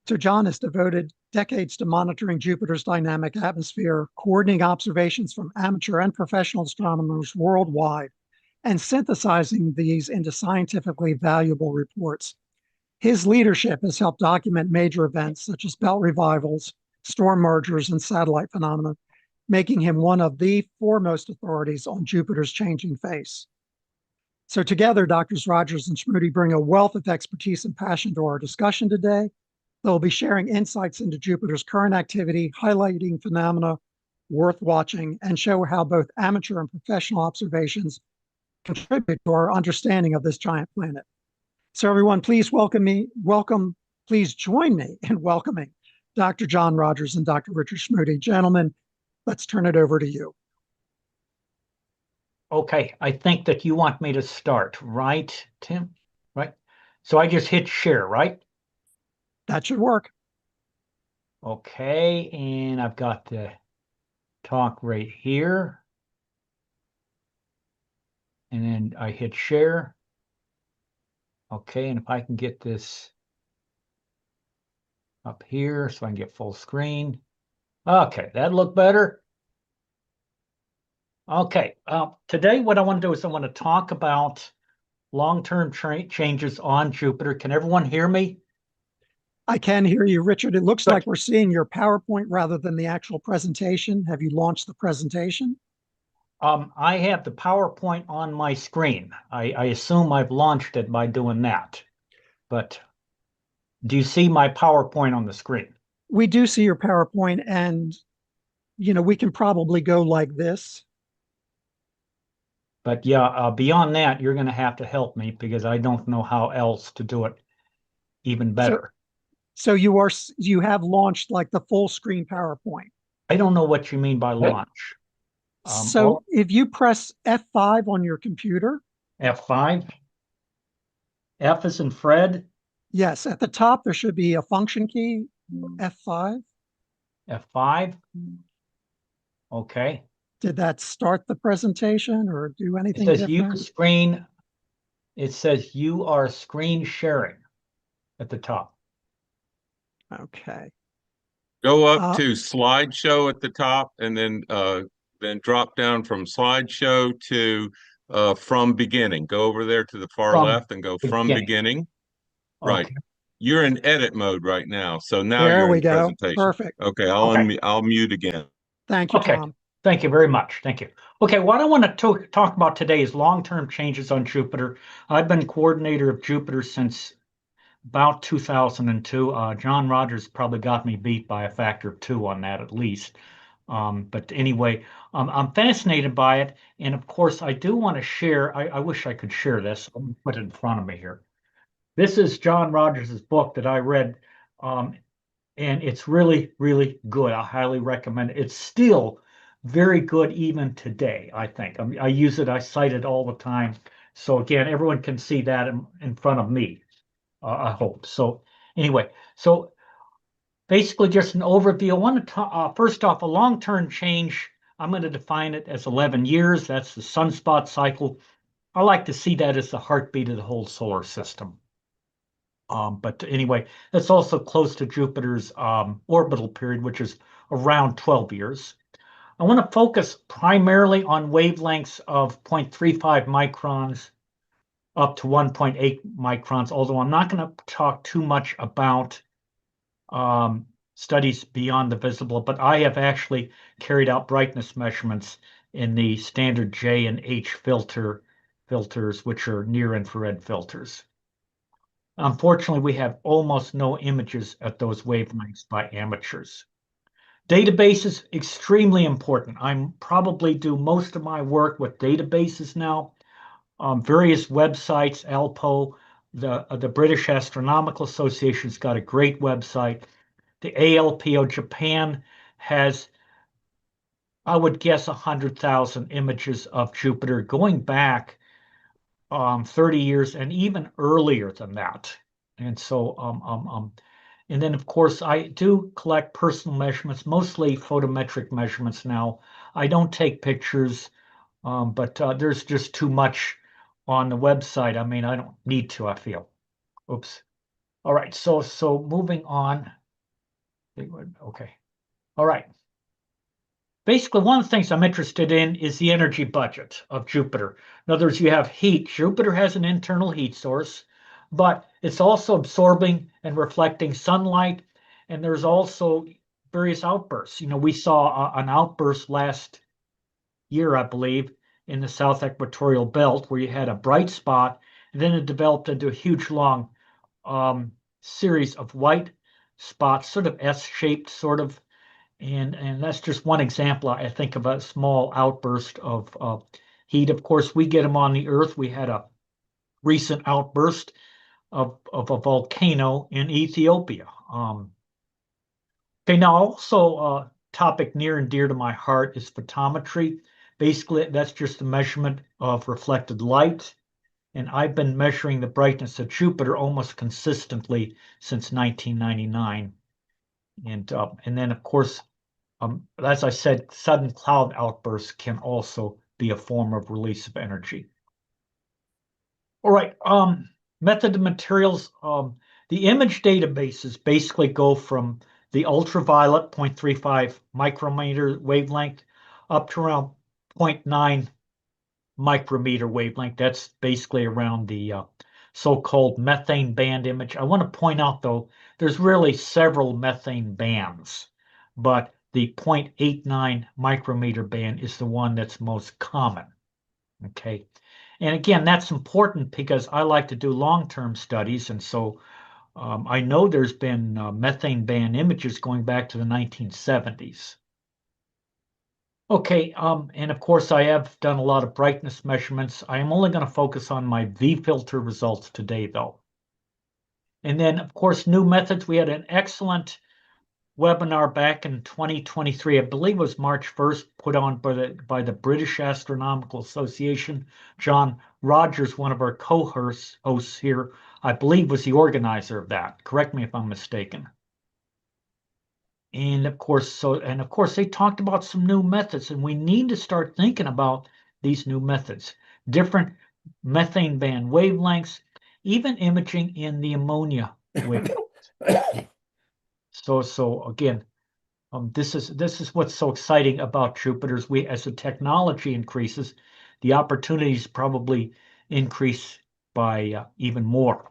So John has devoted decades to monitoring Jupiter's dynamic atmosphere, coordinating observations from amateur and professional astronomers worldwide, and synthesizing these into scientifically valuable reports. His leadership has helped document major events such as belt revivals, storm mergers, and satellite phenomena, making him one of the foremost authorities on Jupiter's changing face. So together, Doctors Rogers and Schmude bring a wealth of expertise and passion to our discussion today. They'll be sharing insights into Jupiter's current activity, highlighting phenomena worth watching, and show how both amateur and professional observations contribute to our understanding of this giant planet. So everyone, please please join me in welcoming Dr. John Rogers and Dr. Richard Schmude. Gentlemen, let's turn it over to you. Okay, I think that you want me to start, right, Tim? Right? So I just hit share, right? That should work. Okay, and I've got the talk right here. And then I hit share. Okay, and if I can get this up here so I can get full screen. Okay, that look better. Okay, today what I want to do is I want to talk about long-term changes on Jupiter. Can everyone hear me? I can hear you, Richard. It looks like we're seeing your PowerPoint rather than the actual presentation. Have you launched the presentation? I have the PowerPoint on my screen. I assume I've launched it by doing that. But do you see my PowerPoint on the screen? We do see your PowerPoint, and we can probably go like this. But yeah, beyond that, you're going to have to help me because I don't know how else to do it even better. So you have launched like the full screen PowerPoint. I don't know what you mean by launch. So if you press F5 on your computer. F5? F is in Fred? Yes, at the top there should be a function key, F5. F5? Okay. Did that start the presentation or do anything different? It says you are screen sharing at the top. Okay. Go up to slideshow at the top and then drop down from slideshow to from beginning. Go over there to the far left and go from beginning. Right. Okay. You're in edit mode right now. So now there you're we in go. presentation. Perfect. Okay, I'll mute again. Thank you, Tom. Thank you very much. Thank you. Okay, what I want to talk about today is long-term changes on Jupiter. I've been coordinator of Jupiter since about 2002. John Rogers probably got me beat by a factor of 2 on that at least. But anyway, I'm fascinated by it. And of course, I do want to share. I wish I could share this. Let me put it in front of me here. This is John Rogers' book that I read. And it's really, really good. I highly recommend it. It's still very good even today, I think. I use it, I cite it all the time. So again, everyone can see that in front of me, I hope. So anyway, so basically just an overview. I want to talk, first off, a long-term change. I'm going to define it as 11 years. That's the sunspot cycle. I like to see that as the heartbeat of the whole solar system. But anyway, that's also close to Jupiter's orbital period, which is around 12 years. I want to focus primarily on wavelengths of 0.35 microns up to 1.8 microns, although I'm not going to talk too much about studies beyond the visible, but I have actually carried out brightness measurements in the standard J and H filters, which are near-infrared filters. Unfortunately, we have almost no images at those wavelengths by amateurs. Databases, extremely important. I probably do most of my work with databases now. Various websites, ALPO, the British Astronomical Association's got a great website. The ALPO Japan has, I would guess, 100,000 images of Jupiter going back 30 years and even earlier than that. And so, and then of course I do collect personal measurements, mostly photometric measurements now. I don't take pictures, but there's just too much on the website. I mean, I don't need to, I feel. Oops. All right, so moving on. Okay. All right. Basically, one of the things I'm interested in is the energy budget of Jupiter. In other words, you have heat. Jupiter has an internal heat source, but it's also absorbing and reflecting sunlight. And there's also various outbursts. You know, we saw an outburst last year, I believe, in the South Equatorial Belt where you had a bright spot, and then it developed into a huge long series of white spots, sort of S-shaped, sort of. And that's just one example, I think, of a small outburst of heat. Of course, we get them on the Earth. We had a recent outburst of a volcano in Ethiopia. Okay, now also a topic near and dear to my heart is photometry. Basically, that's just the measurement of reflected light. And I've been measuring the brightness of Jupiter almost consistently since 1999. And then, of course, as I said, sudden cloud outbursts can also be a form of release of energy. All right, method of materials. The image databases basically go from the ultraviolet 0.35 micrometer wavelength up to around 0.9 micrometer wavelength. That's basically around the so-called methane band image. I want to point out, though, there's really several methane bands, but the 0.89 micrometer band is the one that's most common. Okay. And again, that's important because I like to do long-term studies. And so I know there's been methane band images going back to the 1970s. Okay, and of course I have done a lot of brightness measurements. I am only going to focus on my V-filter results today, though. And then, of course, new methods. We had an excellent webinar back in 2023. I believe it was March 1st, put on by the British Astronomical Association. John Rogers, one of our co-hosts here, I believe was the organizer of that. Correct me if I'm mistaken. And of course, they talked about some new methods, and we need to start thinking about these new methods, different methane band wavelengths, even imaging in the ammonia wavelength. So again, this is what's so exciting about Jupiter's. As the technology increases, the opportunities probably increase by even more.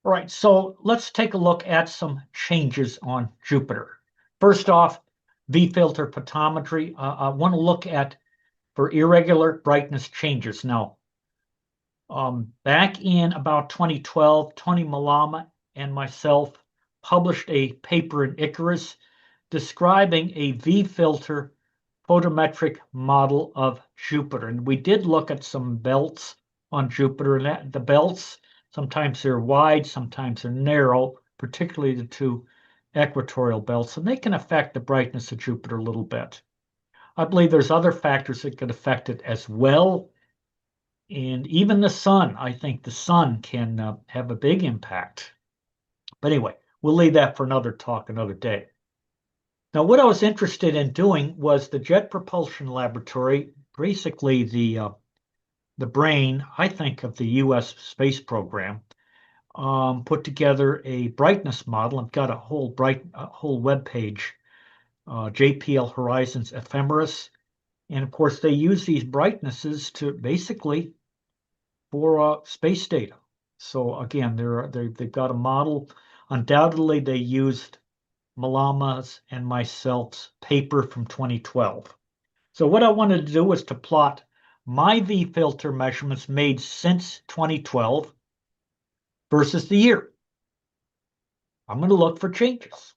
All right, so let's take a look at some changes on Jupiter. First off, V-filter photometry. I want to look at for irregular brightness changes. Now, back in about 2012, Tony Malama and myself published a paper in Icarus describing a V-filter photometric model of Jupiter. And we did look at some belts on Jupiter, and the belts, sometimes they're wide, sometimes they're narrow, particularly the two equatorial belts, and they can affect the brightness of Jupiter a little bit. I believe there's other factors that could affect it as well. And even the sun, I think the sun can have a big impact. But anyway, we'll leave that for another talk, another day. Now, what I was interested in doing was the Jet Propulsion Laboratory, basically the brain, I think, of the U.S. space program, put together a brightness model. I've got a whole web page, JPL Horizons Ephemeris, and of course they use these brightnesses to basically for space data. So again, they've got a model. Undoubtedly, they used Malama's and myself's paper from 2012. So what I wanted to do was to plot my V-filter measurements made since 2012 versus the year. I'm going to look for changes.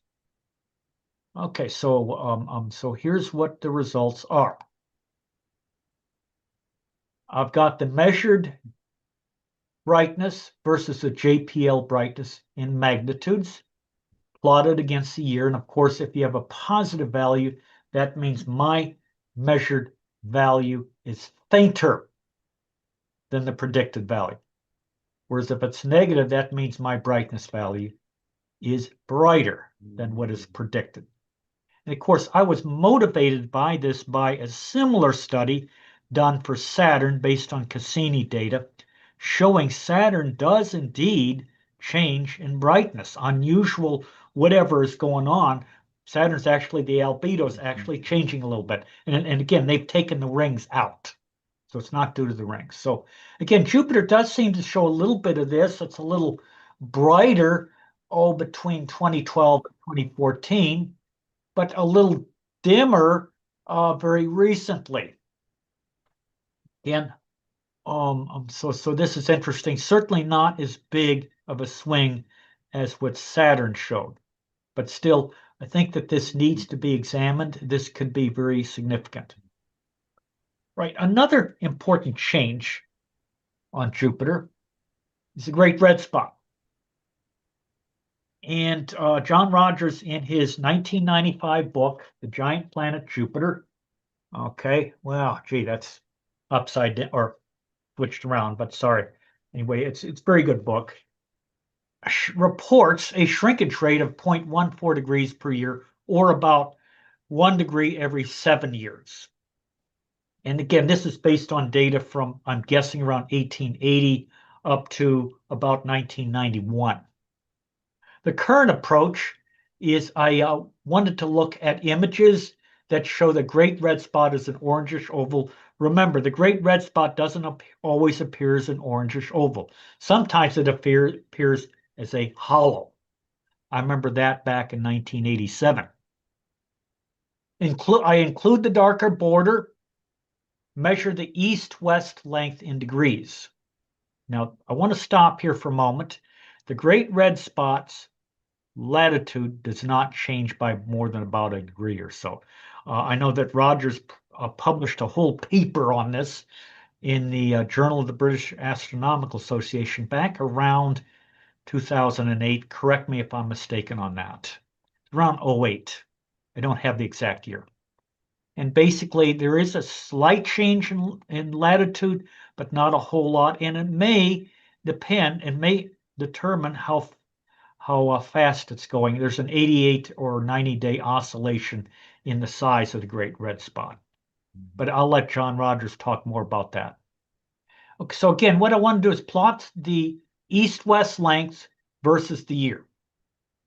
Okay, so here's what the results are. I've got the measured brightness versus the JPL brightness in magnitudes plotted against the year. And of course, if you have a positive value, that means my measured value is fainter than the predicted value. Whereas if it's negative, that means my brightness value is brighter than what is predicted. And of course, I was motivated by this by a similar study done for Saturn based on Cassini data, showing Saturn does indeed change in brightness. Unusual, whatever is going on, Saturn's actually, the albedo is actually changing a little bit. And again, they've taken the rings out. So it's not due to the rings. So again, Jupiter does seem to show a little bit of this. It's a little brighter, between 2012 and 2014, but a little dimmer very recently. Again, so this is interesting. Certainly not as big of a swing as what Saturn showed, but still, I think that this needs to be examined. This could be very significant. Right, another important change on Jupiter is the Great Red Spot. And John Rogers, in his 1995 book, The Giant Planet Jupiter, okay, well, gee, that's upside down or switched around, but sorry. Anyway, it's a very good book. Reports a shrinkage rate of 0.14 degrees per year, or about 1 degree every 7 years. And again, this is based on data from, I'm guessing, around 1880 up to about 1991. The current approach is I wanted to look at images that show the Great Red Spot as an orangish oval. Remember, the Great Red Spot doesn't always appear as an orangish oval. Sometimes it appears as a hollow. I remember that back in 1987. I include the darker border, measure the east-west length in degrees. Now, I want to stop here for a moment. The Great Red Spot's latitude does not change by more than about a degree or so. I know that Rogers published a whole paper on this in the Journal of the British Astronomical Association back around 2008. Correct me if I'm mistaken on that. Around 08. I don't have the exact year. And basically, there is a slight change in latitude, but not a whole lot. And it may determine how fast it's going. There's an 88 or 90-day oscillation in the size of the Great Red Spot. But I'll let John Rogers talk more about that. Okay, so again, what I want to do is plot the east-west length versus the year.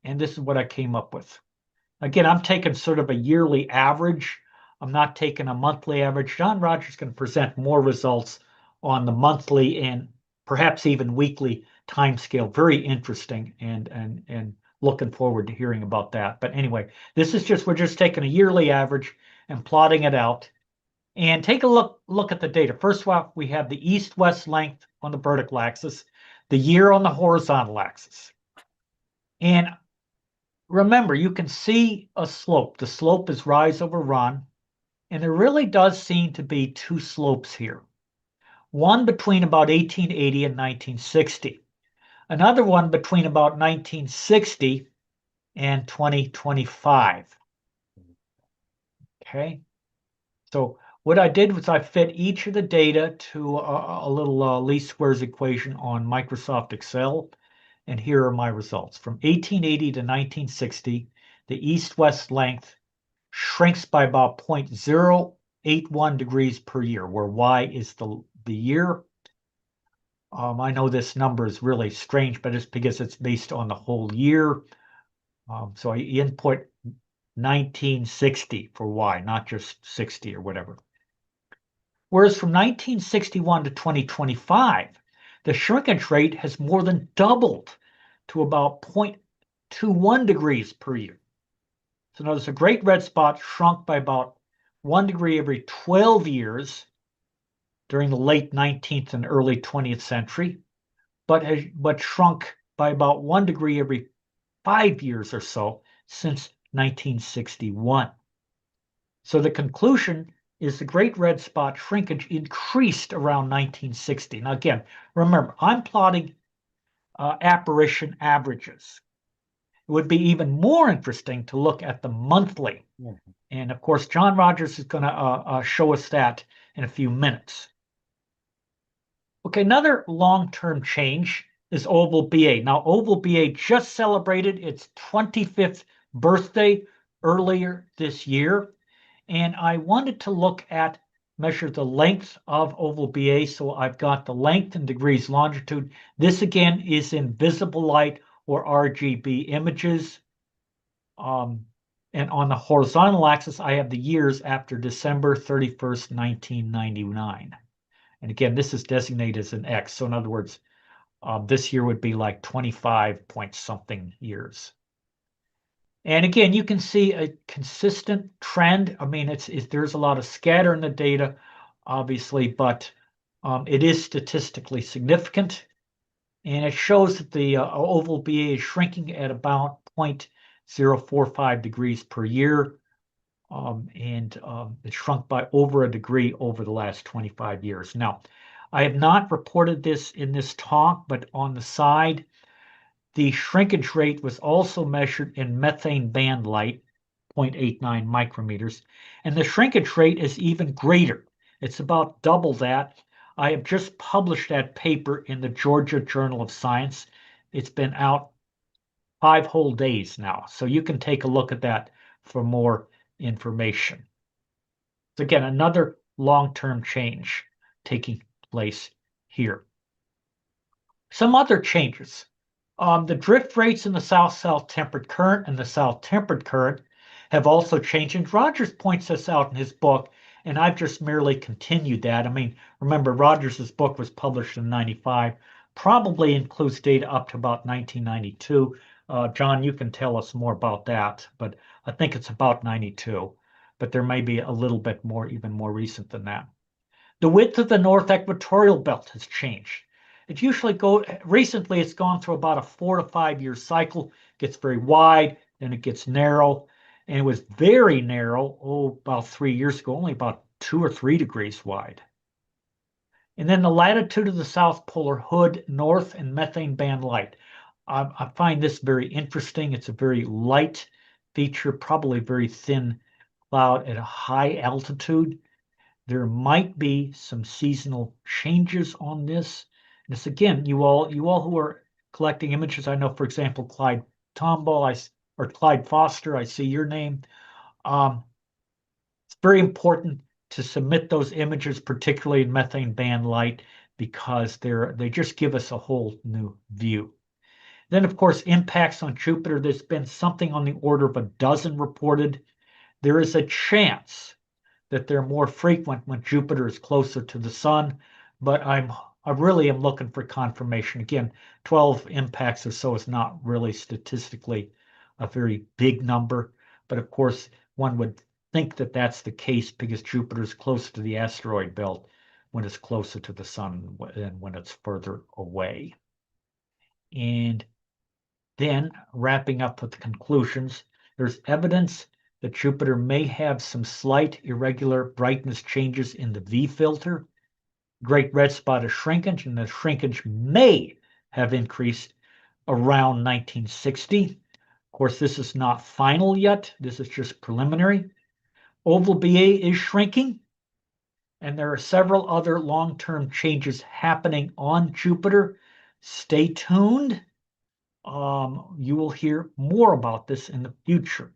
And this is what I came up with. Again, I'm taking sort of a yearly average. I'm not taking a monthly average. John Rogers is going to present more results on the monthly and perhaps even weekly time scale. Very interesting, and looking forward to hearing about that. But anyway, we're just taking a yearly average and plotting it out. And take a look at the data. First of all, we have the east-west length on the vertical axis, the year on the horizontal axis. And remember, you can see a slope. The slope is rise over run. And there really does seem to be two slopes here. One between about 1880 and 1960. Another one between about 1960 and 2025. Okay. So what I did was I fit each of the data to a little least squares equation on Microsoft Excel. And here are my results. From 1880 to 1960, the east-west length shrinks by about 0.081 degrees per year, where Y is the year. I know this number is really strange, but it's because it's based on the whole year. So I input 1960 for Y, not just 60 or whatever. Whereas from 1961 to 2025, the shrinkage rate has more than doubled to about 0.21 degrees per year. So notice a Great Red Spot shrunk by about 1 degree every 12 years during the late 19th and early 20th century, but shrunk by about 1 degree every 5 years or so since 1961. So the conclusion is the Great Red Spot shrinkage increased around 1960. Now again, remember, I'm plotting apparition averages. It would be even more interesting to look at the monthly. Mm-hmm. And of course, John Rogers is going to show us that in a few minutes. Okay, another long-term change is Oval BA. Now, Oval BA just celebrated its 25th birthday earlier this year. And I wanted to look at measure the length of oval BA. So I've got the length in degrees longitude. This again is in visible light or RGB images. And on the horizontal axis, I have the years after December 31st, 1999. And again, this is designated as an X. So in other words, this year would be like 25 point something years. And again, you can see a consistent trend. I mean, there's a lot of scatter in the data, obviously, but it is statistically significant. And it shows that the oval BA is shrinking at about 0.045 degrees per year. It shrunk by over a degree over the last 25 years. Now, I have not reported this in this talk, but on the side, the shrinkage rate was also measured in methane band light, 0.89 micrometers, and the shrinkage rate is even greater. It's about double that. I have just published that paper in the Georgia Journal of Science. It's been out 5 whole days now, so you can take a look at that for more information. So again, another long-term change taking place here. Some other changes. The drift rates in the south-south temperate current and the south temperate current have also changed. And Rogers points this out in his book, and I've just merely continued that. I mean, remember, Rogers's book was published in 95, probably includes data up to about 1992. John, you can tell us more about that, but I think it's about 92. But there may be a little bit more, even more recent than that. The width of the North Equatorial Belt has changed. It usually recently it's gone through about a 4 to 5 year cycle. It gets very wide, then it gets narrow. And it was very narrow, about 3 years ago, only about 2 or 3 degrees wide. And then the latitude of the South Polar Hood, north and methane band light. I find this very interesting. It's a very light feature, probably very thin cloud at a high altitude. There might be some seasonal changes on this. And this again, you all who are collecting images, I know, for example, Clyde Tombaugh or Clyde Foster, I see your name. It's very important to submit those images, particularly in methane band light, because they just give us a whole new view. Then, of course, impacts on Jupiter. There's been something on the order of a dozen reported. There is a chance that they're more frequent when Jupiter is closer to the sun, but I really am looking for confirmation. Again, 12 impacts or so is not really statistically a very big number, but of course, one would think that that's the case because Jupiter is closer to the asteroid belt when it's closer to the sun than when it's further away. And then, wrapping up with the conclusions, there's evidence that Jupiter may have some slight irregular brightness changes in the V filter. Great red spot is shrinkage, and the shrinkage may have increased around 1960. Of course, this is not final yet. This is just preliminary. Oval BA is shrinking, and there are several other long-term changes happening on Jupiter. Stay tuned. You will hear more about this in the future.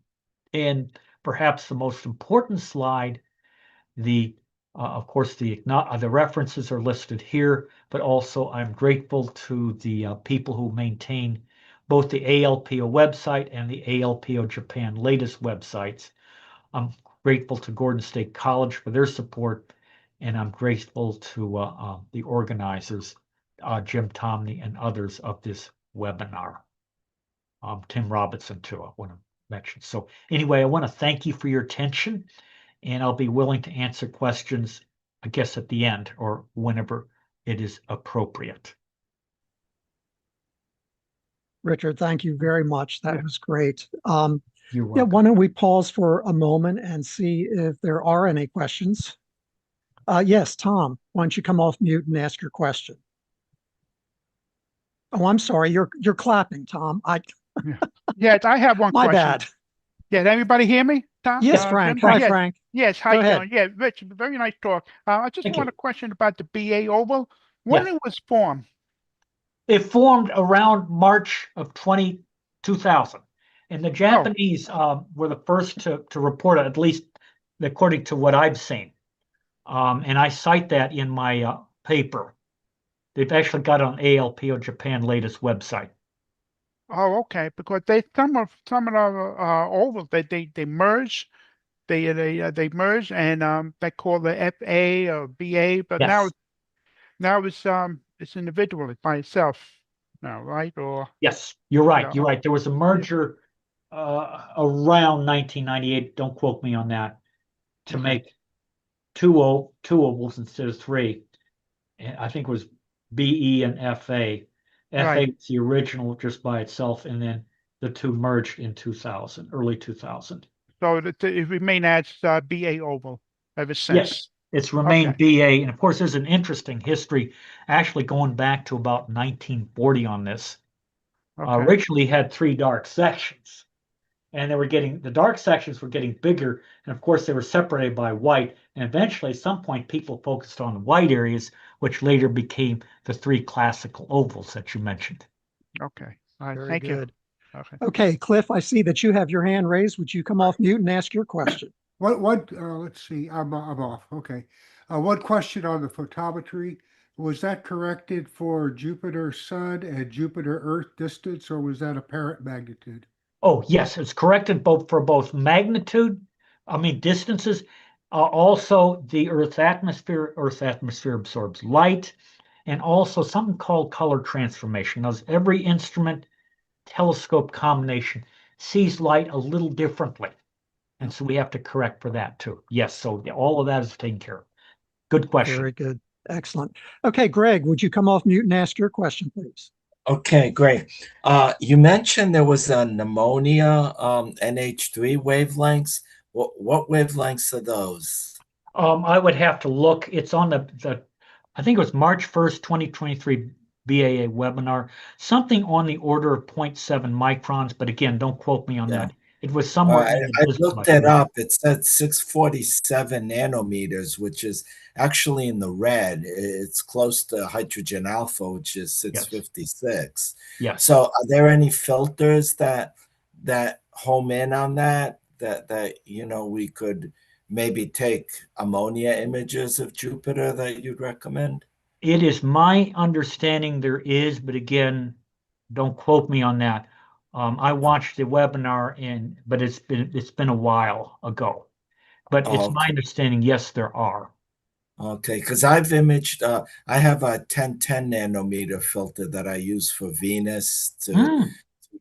And perhaps the most important slide, of course, the references are listed here, but also I'm grateful to the people who maintain both the ALPO website and the ALPO Japan latest websites. I'm grateful to Gordon State College for their support, and I'm grateful to the organizers, Jim Tomney and others of this webinar. Tim Robinson, too, I want to mention. So anyway, I want to thank you for your attention, and I'll be willing to answer questions, I guess, at the end or whenever it is appropriate. Richard, thank you very much. That was great. You're welcome. Why don't we pause for a moment and see if there are any questions? Yes, Tom, why don't you come off mute and ask your question? Oh, I'm sorry, you're clapping, Tom. Yes, I have one My question. bad. Yeah, everybody hear me, Tom? Yes, Frank. Jim? Hi, Yes. Frank. Yes, how Go you ahead. doing? Yeah, Rich, very nice talk. I just Thank want you. a question about the BA oval. When Yeah. it was formed? It formed around March of 2000. And the Japanese were the first to report it, at least according to what I've seen. And I cite that in my paper. They've actually got it on ALPO Japan latest website. Oh, okay. Because some of the ovals they merge. They merge and they call the FA or BA, but Yes. now it's individual, it's by itself now, right? Or Yes, you're right. yeah, You're right. There was a yeah, merger around 1998. Don't quote me on that. To okay, make two ovals instead of three. And I think it was BE and FA. FA right. was the original just by itself, and then the two merged in 2000, early 2000. So it remained as BA oval ever Yes, since. it's Okay, remained BA. And of course, there's an interesting history actually going back to about 1940 on this. okay, Originally had three dark sections, and the dark sections were getting bigger. And of course, they were separated by white. And eventually, at some point, people focused on white areas, which later became the three classical ovals that you mentioned. okay. All right, Very thank you. good. Okay. Okay, Cliff, I see that you have your hand raised. Would you come off mute and ask your question? Let's see, I'm off, okay. One question on the photometry, was that corrected for Jupiter Sun and Jupiter Earth distance, or was that apparent magnitude? Oh, yes, it's corrected for both magnitude, distances, also the Earth's atmosphere. Earth's atmosphere absorbs light, and also something called color transformation. Now, every instrument telescope combination sees light a little differently. And so we have to correct for that too. Yes, so all of that is taken care of. Good question. Very good. Excellent. Okay, Greg, would you come off mute and ask your question, please? Okay, great. You mentioned there was a pneumonia NH3 wavelengths. What wavelengths are those? I would have to look. It's on the I think it was March 1st, 2023 BAA webinar, something on the order of 0.7 microns, but again, don't quote me on Yeah. that. It was somewhere in the I distance, looked it up. It said 647 nanometers, which is actually in the red. It's close to hydrogen alpha, which is Yes. 656. Yes. So are there any filters that home in on that we could maybe take ammonia images of Jupiter that you'd recommend? It is my understanding there is, but again, don't quote me on that. I watched the webinar but it's been a while ago. But it's my Okay. understanding, yes, there are. Okay, because I've imaged, I have a 1010 nanometer filter that I use for Venus to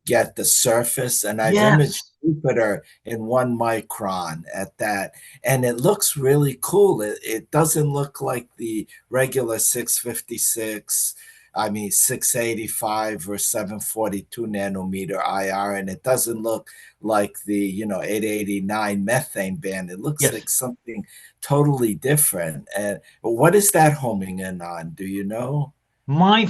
get the surface, and I've imaged Yes. Jupiter in 1 micron at that, and it looks really cool. It doesn't look like the regular 656, 685 or 742 nanometer IR, and it doesn't look like the 889 methane band. It looks Yes. like something totally different. And what is that homing in on? Do you know? My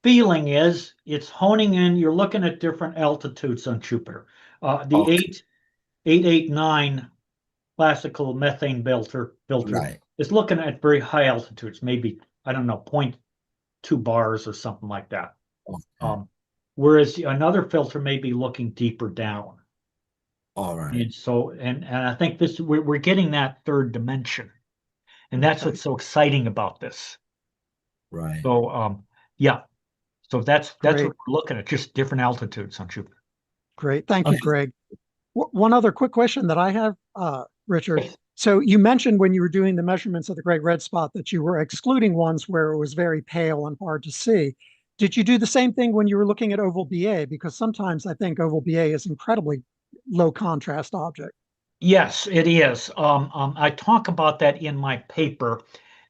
feeling is it's honing in. You're looking at different altitudes on Jupiter. The Okay. 889 classical methane filter Right. is looking at very high altitudes, maybe, I don't know, 0.2 bars or something like that. Okay. Whereas another filter may be looking deeper down. All right. And so, and I think we're getting that third dimension. And that's Okay. what's so exciting about this. Right. So, yeah. So that's Great. what we're looking at, just different altitudes on Jupiter. Great. Thank you, Okay. Greg. One other quick question that I have, Richard. Yes. So you mentioned when you were doing the measurements of the great red spot that you were excluding ones where it was very pale and hard to see. Did you do the same thing when you were looking at oval BA? Because sometimes I think oval BA is incredibly low contrast object. Yes, it is. I talk about that in my paper,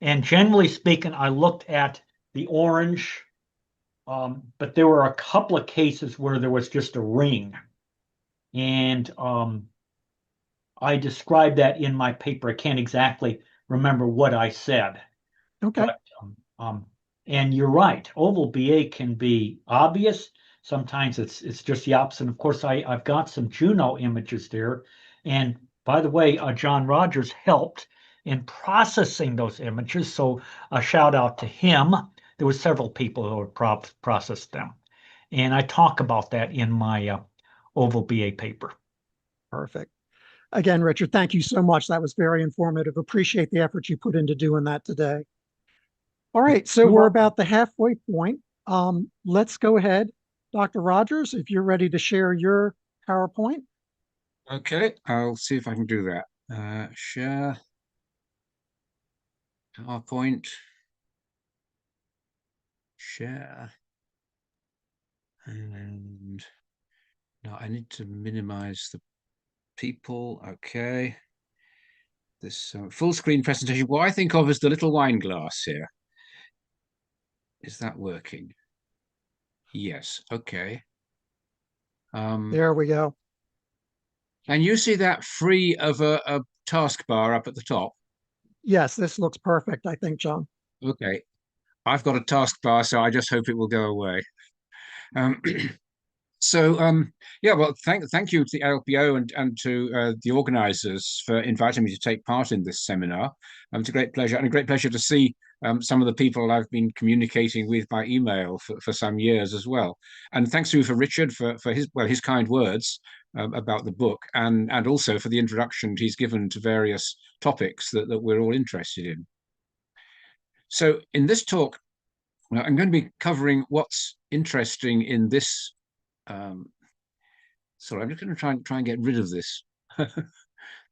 and generally speaking, I looked at the orange, but there were a couple of cases where there was just a ring, and I described that in my paper. I can't exactly remember what I said, Okay. but and you're right. Oval BA can be obvious. Sometimes it's just the opposite. Of course, I've got some Juno images there, and by the way, John Rogers helped in processing those images. So a shout out to him. There were several people who had processed them, and I talk about that in my Oval BA paper. Perfect. Again, Richard, thank you so much. That was very informative. Appreciate the effort you put into doing that today. All right, so You're we're welcome. about the halfway point. Let's go ahead. Dr. Rogers, if you're ready to share your PowerPoint. Okay, I'll see if I can do that. Share PowerPoint, share, and now I need to minimize the people. Okay, this full screen presentation. What I think of as the little wine glass here. Is that working? Yes. Okay. There we go. And you see that free of a taskbar up at the top? Yes, this looks perfect, I think, John. Okay. I've got a taskbar, so I just hope it will go away. Um, yeah, well, thank you to the ALPO and to the organizers for inviting me to take part in this seminar. It's a great pleasure, and a great pleasure to see some of the people I've been communicating with by email for some years as well. And thanks to Richard for his kind words about the book, and also for the introduction he's given to various topics that we're all interested in. So in this talk, I'm going to be covering what's interesting in this. Sorry, I'm just going to try and get rid of this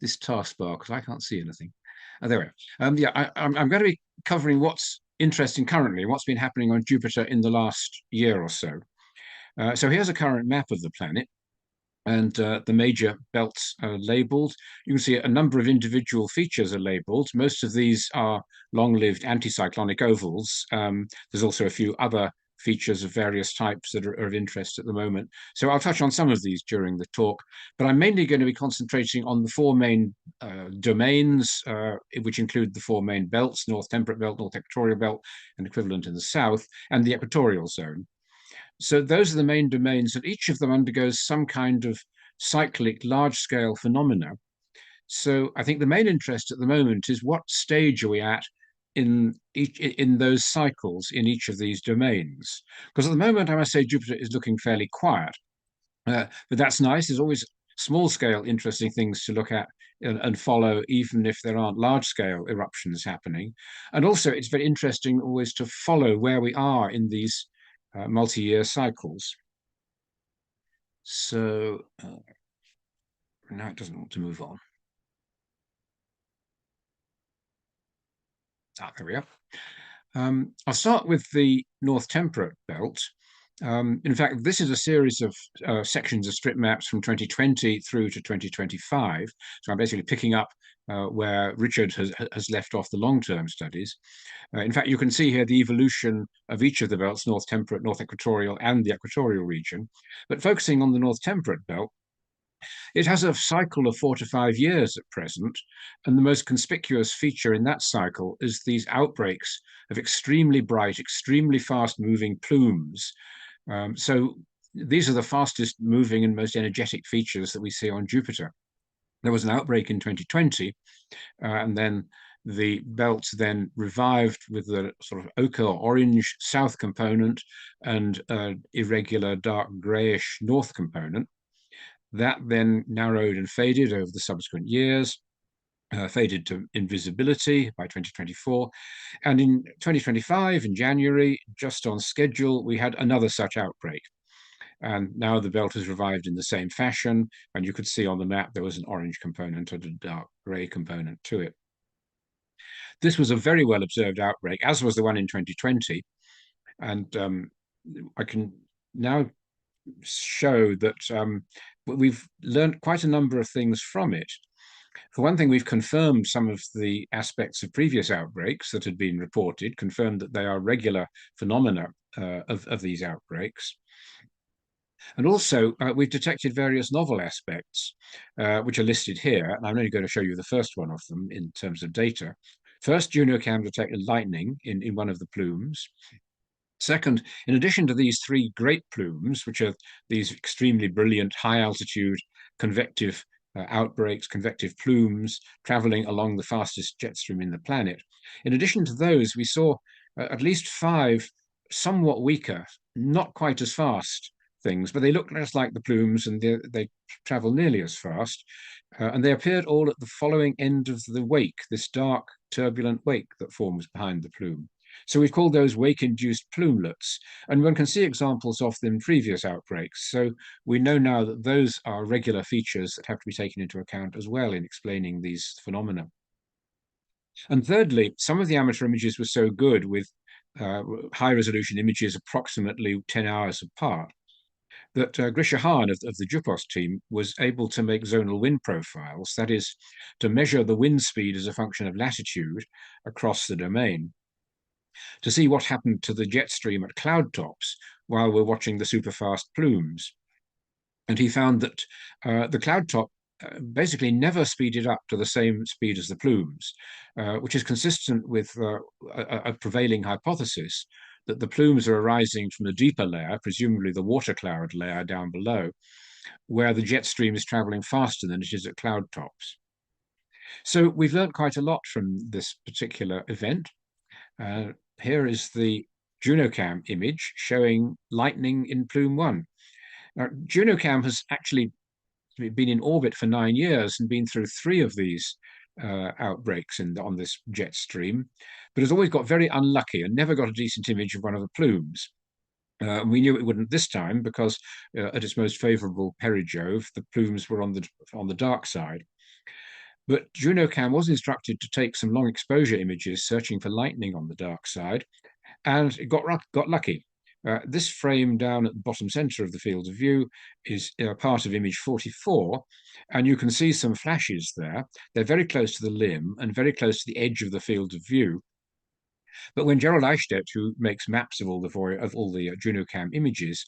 this taskbar because I can't see anything. Oh, there we are. Yeah, I'm going to be covering what's interesting currently, what's been happening on Jupiter in the last year or so. So here's a current map of the planet, and the major belts are labeled. You can see a number of individual features are labeled. Most of these are long-lived anticyclonic ovals. There's also a few other features of various types that are of interest at the moment. So I'll touch on some of these during the talk, but I'm mainly going to be concentrating on the four main domains, which include the four main belts: North Temperate Belt, North Equatorial Belt, and equivalent in the south, and the equatorial zone. So those are the main domains, and each of them undergoes some kind of cyclic large-scale phenomena. So I think the main interest at the moment is what stage are we at in those cycles in each of these domains? Because at the moment, I must say, Jupiter is looking fairly quiet. But that's nice. There's always small-scale interesting things to look at and follow, even if there aren't large-scale eruptions happening. And also, it's very interesting always to follow where we are in these multi-year cycles. So now it doesn't want to move on. There we are. I'll start with the North Temperate Belt. In fact, this is a series of sections of strip maps from 2020 through to 2025. So I'm basically picking up where Richard has left off the long-term studies. In fact, you can see here the evolution of each of the belts: North Temperate, North Equatorial, and the Equatorial region. But focusing on the North Temperate Belt, it has a cycle of 4 to 5 years at present, and the most conspicuous feature in that cycle is these outbreaks of extremely bright, extremely fast-moving plumes. So these are the fastest moving and most energetic features that we see on Jupiter. There was an outbreak in 2020, and then the belt then revived with the sort of ochre or orange south component and irregular dark grayish north component. That then narrowed and faded over the subsequent years, faded to invisibility by 2024. And in 2025, in January, just on schedule, we had another such outbreak. And now the belt has revived in the same fashion. And you could see on the map there was an orange component and a dark gray component to it. This was a very well observed outbreak, as was the one in 2020. And I can now show that we've learned quite a number of things from it. For one thing, we've confirmed some of the aspects of previous outbreaks that had been reported, confirmed that they are regular phenomena of these outbreaks. And also, we've detected various novel aspects, which are listed here. And I'm only going to show you the first one of them in terms of data. First, JunoCam detected lightning in one of the plumes. Second, in addition to these three great plumes, which are these extremely brilliant high-altitude convective outbreaks, convective plumes, traveling along the fastest jet stream in the planet, in addition to those, we saw at least 5 somewhat weaker, not quite as fast things, but they look just like the plumes, and they travel nearly as fast. And they appeared all at the following end of the wake, this dark, turbulent wake that forms behind the plume. So we've called those wake-induced plumelets, and one can see examples of them in previous outbreaks. So we know now that those are regular features that have to be taken into account as well in explaining these phenomena. And thirdly, some of the amateur images were so good with high-resolution images approximately 10 hours apart that Grisha Hahn of the JUPOS team was able to make zonal wind profiles, that is, to measure the wind speed as a function of latitude across the domain, to see what happened to the jet stream at cloud tops while we're watching the superfast plumes. And he found that the cloud top basically never speeded up to the same speed as the plumes, which is consistent with a prevailing hypothesis that the plumes are arising from the deeper layer, presumably the water cloud layer down below, where the jet stream is traveling faster than it is at cloud tops. So we've learned quite a lot from this particular event. Here is the JunoCam image showing lightning in plume 1. Now, JunoCam has actually been in orbit for 9 years and been through 3 of these outbreaks on this jet stream, but has always got very unlucky and never got a decent image of one of the plumes. We knew it wouldn't this time because at its most favorable perijove, the plumes were on the dark side. But JunoCam was instructed to take some long exposure images searching for lightning on the dark side, and it got lucky. This frame down at the bottom center of the field of view is part of image 44, and you can see some flashes there. They're very close to the limb and very close to the edge of the field of view. But when Gerald Eichstädt, who makes maps of all the JunoCam images,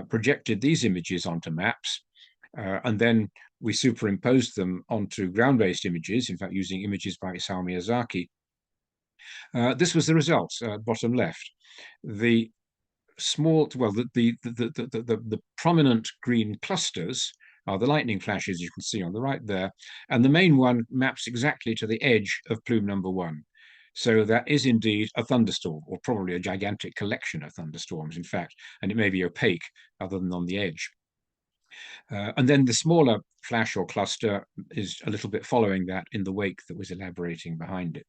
projected these images onto maps, and then we superimposed them onto ground-based images, in fact, using images by Isao Miyazaki, this was the result, bottom left. The small, well, the prominent green clusters are the lightning flashes you can see on the right there, and the main one maps exactly to the edge of plume number 1. So that is indeed a thunderstorm, or probably a gigantic collection of thunderstorms, in fact, and it may be opaque other than on the edge. And then the smaller flash or cluster is a little bit following that in the wake that was elaborating behind it.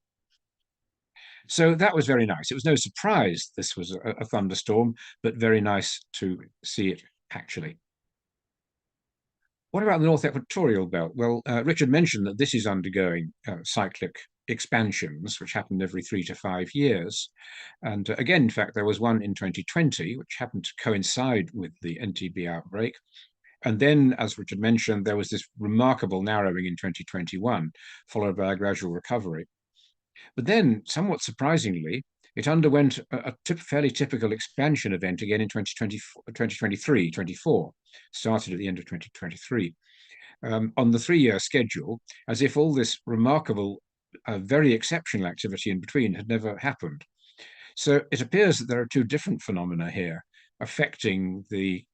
So that was very nice. It was no surprise this was a thunderstorm, but very nice to see it actually. What about the North Equatorial Belt? Well, Richard mentioned that this is undergoing cyclic expansions, which happened every 3 to 5 years. And again, in fact, there was one in 2020, which happened to coincide with the NTB outbreak. And then, as Richard mentioned, there was this remarkable narrowing in 2021, followed by a gradual recovery. But then, somewhat surprisingly, it underwent a fairly typical expansion event again in 2023-24, started at the end of 2023, on the 3-year schedule, as if all this remarkable, very exceptional activity in between had never happened. So it appears that there are 2 different phenomena here affecting the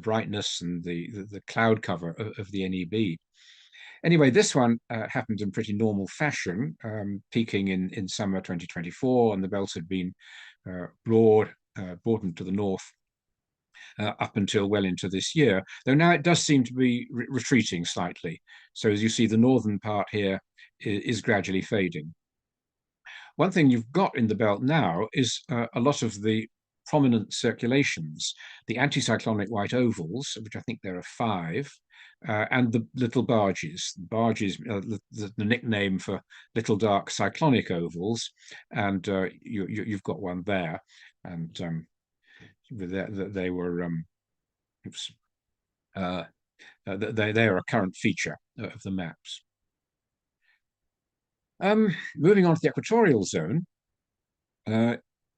brightness and the cloud cover of the NEB. Anyway, this one happened in pretty normal fashion, peaking in summer 2024, and the belt had been broadened to the north up until well into this year, though now it does seem to be retreating slightly. So as you see, the northern part here is gradually fading. One thing you've got in the belt now is a lot of the prominent circulations, the anticyclonic white ovals, which I think there are 5, and the little barges. Barges, the nickname for little dark cyclonic ovals, and you've got one there, and they were they are a current feature of the maps. Moving on to the equatorial zone,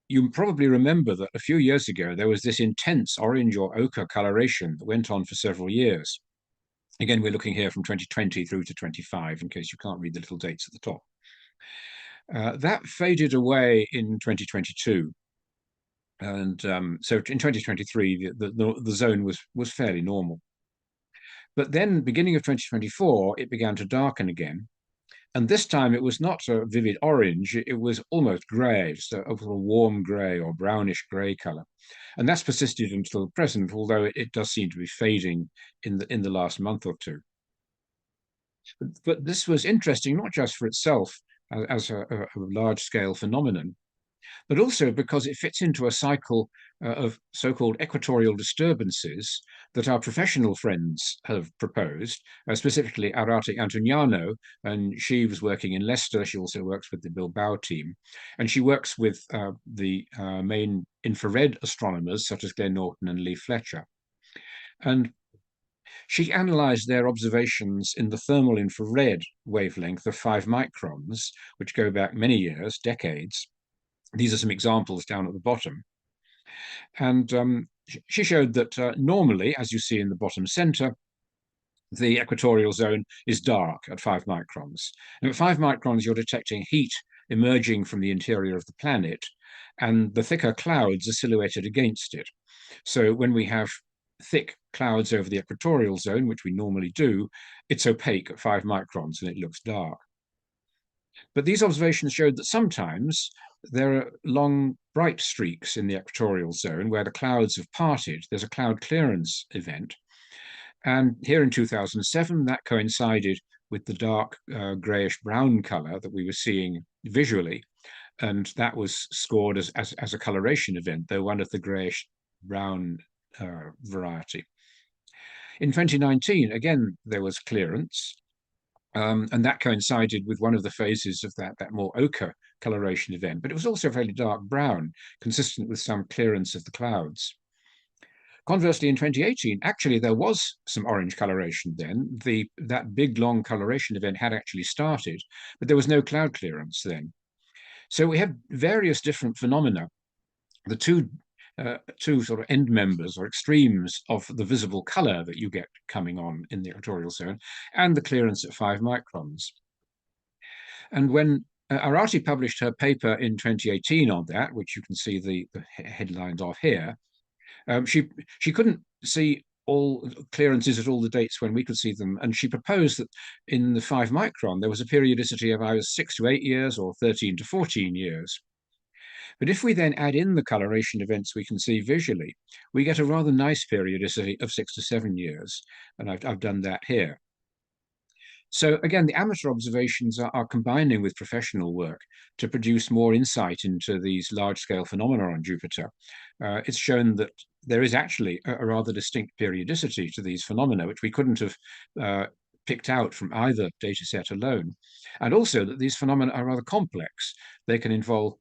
you probably remember that a few years ago there was this intense orange or ochre coloration that went on for several years. Again, we're looking here from 2020 through to 25, in case you can't read the little dates at the top. That faded away in 2022. And so in 2023, the zone was fairly normal. But then, beginning of 2024, it began to darken again. And this time it was not a vivid orange, it was almost grey, just a warm grey or brownish grey colour. And that's persisted until the present, although it does seem to be fading in the last month or two. But this was interesting, not just for itself as a large-scale phenomenon, but also because it fits into a cycle of so-called equatorial disturbances that our professional friends have proposed, specifically Arati Antoniano, and she was working in Leicester. She also works with the Bilbao team, and she works with the main infrared astronomers such as Glenn Norton and Lee Fletcher. And she analyzed their observations in the thermal infrared wavelength of 5 microns, which go back many years, decades. These are some examples down at the bottom. And she showed that normally, as you see in the bottom center, the equatorial zone is dark at 5 microns. And at 5 microns, you're detecting heat emerging from the interior of the planet, and the thicker clouds are silhouetted against it. So when we have thick clouds over the equatorial zone, which we normally do, it's opaque at 5 microns and it looks dark. But these observations showed that sometimes there are long, bright streaks in the equatorial zone where the clouds have parted. There's a cloud clearance event. And here in 2007, that coincided with the dark grayish-brown color that we were seeing visually. And that was scored as a coloration event, though one of the grayish-brown variety. In 2019, again, there was clearance. And that coincided with one of the phases of that more ochre coloration event, but it was also fairly dark brown, consistent with some clearance of the clouds. Conversely, in 2018, actually, there was some orange coloration then. That big, long coloration event had actually started, but there was no cloud clearance then. So we have various different phenomena. The two sort of end members or extremes of the visible color that you get coming on in the equatorial zone, and the clearance at 5 microns. And when Arati published her paper in 2018 on that, which you can see the headlines of here, she couldn't see all clearances at all the dates when we could see them, and she proposed that in the 5 micron there was a periodicity of either 6 to 8 years or 13 to 14 years. But if we then add in the coloration events we can see visually, we get a rather nice periodicity of 6 to 7 years, and I've done that here. So again, the amateur observations are combining with professional work to produce more insight into these large-scale phenomena on Jupiter. It's shown that there is actually a rather distinct periodicity to these phenomena, which we couldn't have picked out from either data set alone. And also that these phenomena are rather complex. They can involve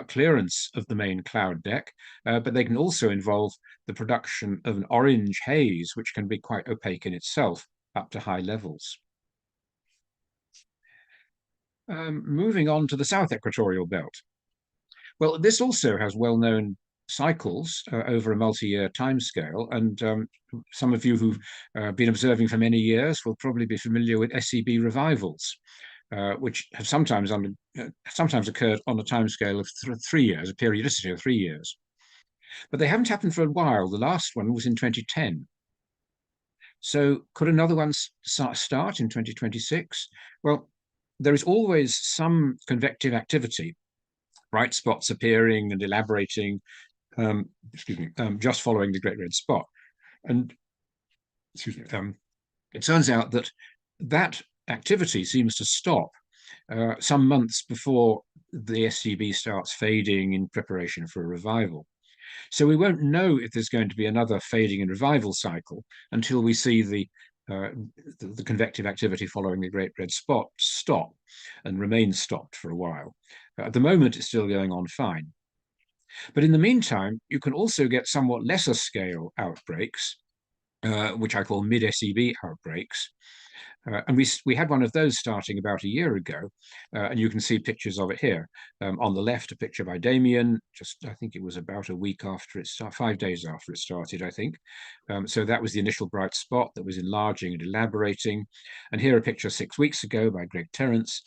clearance of the main cloud deck, but they can also involve the production of an orange haze, which can be quite opaque in itself up to high levels. Moving on to the south equatorial belt. Well, this also has well-known cycles over a multi-year timescale, and some of you who've been observing for many years will probably be familiar with SEB revivals, which have sometimes occurred on a timescale of 3 years, a periodicity of 3 years. But they haven't happened for a while. The last one was in 2010. So could another one start in 2026? Well, there is always some convective activity, bright spots appearing and elaborating, just following the Great Red Spot. And it turns out that that activity seems to stop some months before the SCB starts fading in preparation for a revival. So we won't know if there's going to be another fading and revival cycle until we see the convective activity following the Great Red Spot stop and remain stopped for a while. At the moment, it's still going on fine. But in the meantime, you can also get somewhat lesser scale outbreaks, which I call mid-SEB outbreaks. And we had one of those starting about a year ago, and you can see pictures of it here. On the left, a picture by Damien, I think it was about a week after it started, 5 days after it started, I think. So that was the initial bright spot that was enlarging and elaborating. And here a picture 6 weeks ago by Greg Terrence,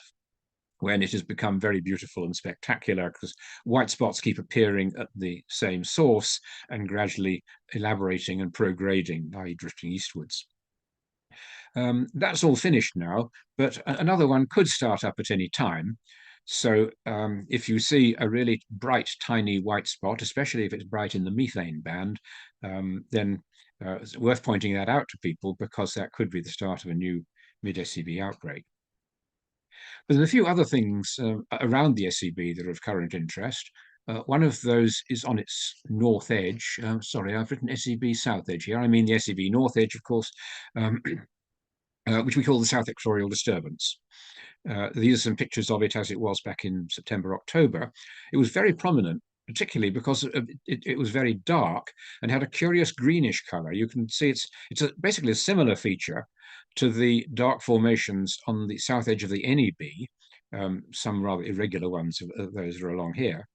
when it has become very beautiful and spectacular because white spots keep appearing at the same source and gradually elaborating and prograding, i.e. drifting eastwards. That's all finished now, but another one could start up at any time. So if you see a really bright, tiny white spot, especially if it's bright in the methane band, then it's worth pointing that out to people, because that could be the start of a new mid-SCB outbreak. But there are a few other things around the SCB that are of current interest. One of those is on its north edge. Sorry, I've written SCB south edge here. I mean the SCB north edge, of course, which we call the South Equatorial Disturbance. These are some pictures of it as it was back in September, October. It was very prominent, particularly because it was very dark and had a curious greenish color. You can see it's basically a similar feature to the dark formations on the south edge of the NEB. Some rather irregular ones of those are along here.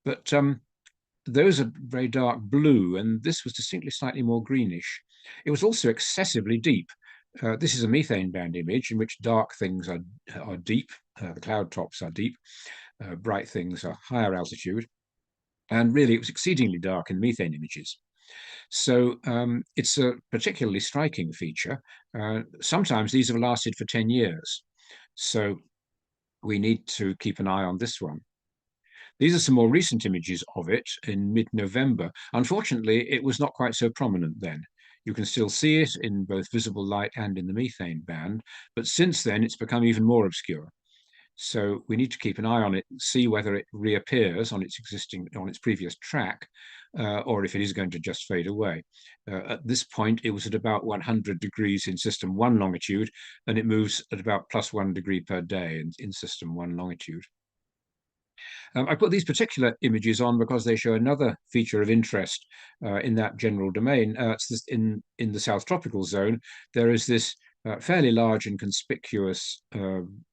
But those are very dark blue, and this was distinctly slightly more greenish. It was also excessively deep. This is a methane band image in which dark things are deep, the cloud tops are deep, bright things are higher altitude, and really it was exceedingly dark in methane images. So it's a particularly striking feature. Sometimes these have lasted for 10 years, so we need to keep an eye on this one. These are some more recent images of it in mid-November. Unfortunately, it was not quite so prominent then. You can still see it in both visible light and in the methane band, but since then it's become even more obscure. So we need to keep an eye on it, see whether it reappears on its previous track, or if it is going to just fade away. At this point, it was at about 100 degrees in system 1 longitude, and it moves at about +1 degree per day in system 1 longitude. I put these particular images on because they show another feature of interest in that general domain. It's this, in the South Tropical Zone, there is this fairly large and conspicuous